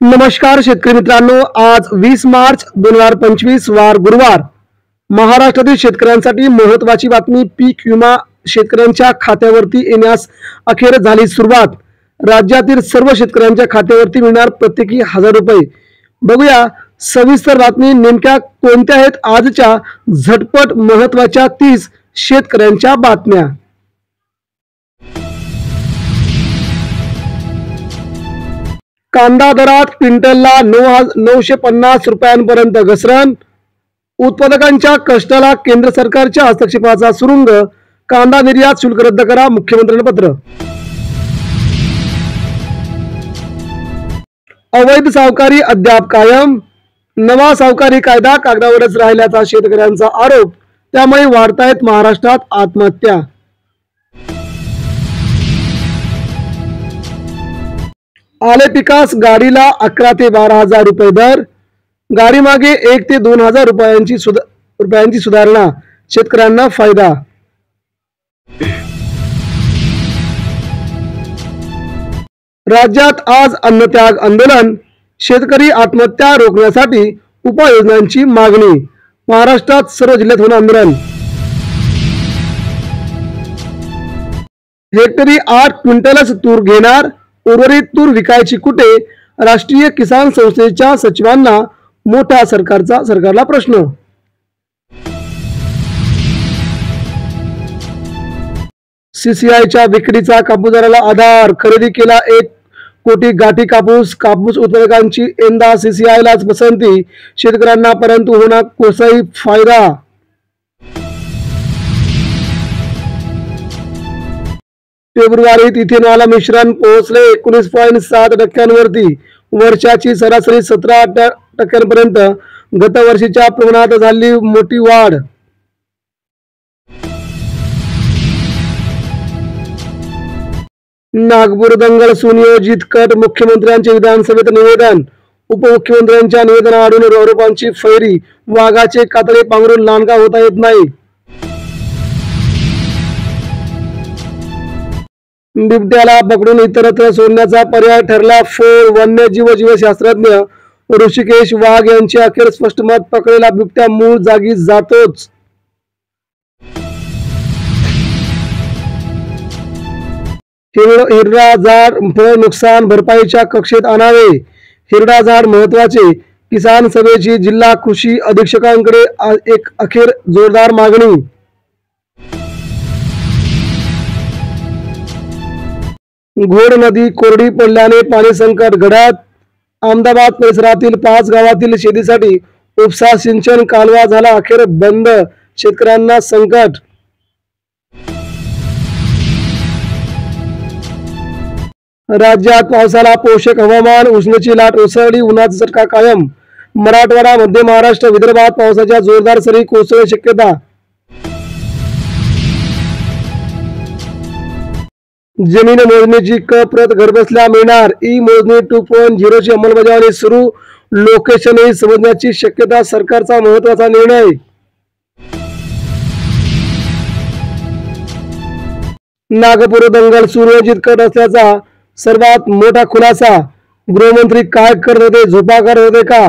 नमस्कार शेतकरी मित्रांनो, आज 20 मार्च 2025 वार गुरुवार. महाराष्ट्रातील शेतकऱ्यांसाठी महत्त्वाची बातमी. पीक विमा शेतकऱ्यांच्या खात्यावरती येण्यास अखेर झाली सुरुवात. राज्यातील सर्व शेतकऱ्यांच्या खात्यावरती मिळणार प्रत्येकी 1000 रुपये. बघूया सविस्तर बातमी. नेमक्या कोणत्या आहेत आजच्या झटपट महत्त्वाच्या 30 शेतकऱ्यांच्या बातम्या. कांदा दरात क्विंटलला 950 रुपयांपर्यंत घसरण. उत्पादकांच्या कष्टाला केंद्र सरकारच्या हस्तक्षेपाचा सुरुंग. कांदा निर्यात शुल्क रद्द करा, मुख्यमंत्र्यांना पत्र. अवैध सावकारी अद्याप कायम. नवा सावकारी कायदा कागदावरच राहिल्याचा शेतकऱ्यांचा आरोप. त्यामुळे वाढतायत महाराष्ट्रात आत्महत्या. आले पिकास गाडीला 11 ते 12 हजार रुपये दर. गाडी मागे 1 ते 2 हजार रुपयांची सुधारणा. शेतकऱ्यांना फायदा. राज्यात आज अन्नत्याग आंदोलन. शेतकरी आत्महत्या रोखण्यासाठी उपाययोजनांची मागणी. महाराष्ट्रात सर्व जिल्ह्यात होणार आंदोलन. हेक्टरी 8 क्विंटलच तूर घेणार. उर्वरित तूर विकायची कुठे? राष्ट्रीय किसान संस्थेच्या सचिवांना मोठा सरकारला प्रश्न. सीसीआयच्या विक्रीचा कापूस दराला आधार. खरेदी केला 1 कोटी गाठी कापूस. कापूस उत्पादकांची यंदा सीसीआयलाच पसंती. शेतकऱ्यांना परंतु होणार कोणताही फायदा. फेब्रुवारीत इथेनॉल मिश्रण पोहोचले 19.7% वर्षाची सरासरी 17% गतवर्षीच्या प्रमाणात झाली मोठी वाढ. नागपूर दंगल सुनियोजित कट. मुख्यमंत्र्यांचे विधानसभेत निवेदन. उपमुख्यमंत्र्यांच्या निवेदनावरून आरोपांची फैरी. वाघाचे कातडे पांघरून लांडगा होता येत नाही. बिबट्याला पकडून इतरत्र सोडण्याचा पर्याय ठरला फोल. वन्यजीव जीवशास्त्रज्ञ ऋषिकेश वाघ यांचे अखेर स्पष्ट मत. पकडलेला बिबट्या मूळ जागी जातोच. हिरडा झाड फळ नुकसान भरपाईच्या कक्षेत आणावे. हिरडा झाड महत्वाचे. किसान सभेची जिल्हा कृषी अधीक्षकांकडे एक अखेर जोरदार मागणी. घोड नदी कोरडी पडल्याने पाणी संकट घडत. अहमदाबाद परिसरातील 5 गावातील शेतीसाठी उपसा सिंचन कालवा झाला अखेर बंद. शेतकऱ्यांना संकट. राज्यात पावसाला पोषक हवामान. उष्णतेची लाट ओसरली. उन्हाचा चटका कायम. मराठवाडा, मध्य महाराष्ट्र, विदर्भात पावसाच्या जोरदार सरी कोसळण्याची शक्यता. जमीन मोजणीची प्रत घरबसल्या मिळणार. ई मोजणी 2.0 ची अंमलबजावणी सुरू. लोकेशनही समजण्याची शक्यता. सरकारचा महत्त्वाचा निर्णय. नागपूर दंगल सुनियोजित कट असल्याचा सर्वात मोठा खुलासा. गृहमंत्री काय करत होते? झोपा करत होते का?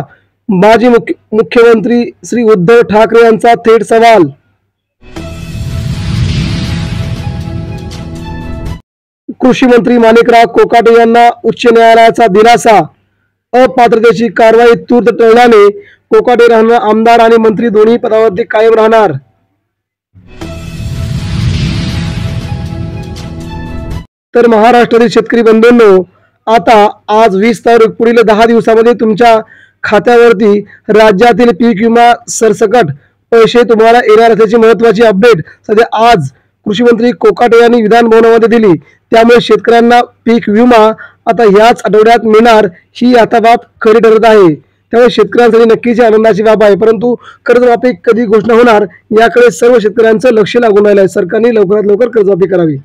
माजी मुख्यमंत्री श्री उद्धव ठाकरे यांचा थेट सवाल. कृषी मंत्री माणिकराव कोकाटे यांना उच्च न्यायालयाचा दिलासा. अपात्रतेची कारवाई तूर्त टळल्याने कोकाटे राहणार आमदार आणि मंत्री दोन्ही पदावरती कायम राहणार. तर महाराष्ट्रातील शेतकरी बंधूंनो, आता आज 20 तारीख पुढील 10 दिवसामध्ये तुमच्या खात्यावरती राज्यातील पीक विमा सरसकट पैसे तुम्हाला येणार असल्याची महत्वाची अपडेट सध्या आज कृषी मंत्री कोकाटे यांनी विधान भवनामध्ये दिली. त्यामुळे शेतकऱ्यांना पीक विमा आता ह्याच आठवड्यात मिळणार ही आता बाब खरी ठरत आहे. त्यामुळे शेतकऱ्यांसाठी नक्कीच आनंदाची बाब आहे. परंतु कर्जमाफी कधी घोषणा होणार याकडे सर्व शेतकऱ्यांचं लक्ष लागून राहिलं आहे. सरकारने लवकरात लवकर कर्जमाफी करावी.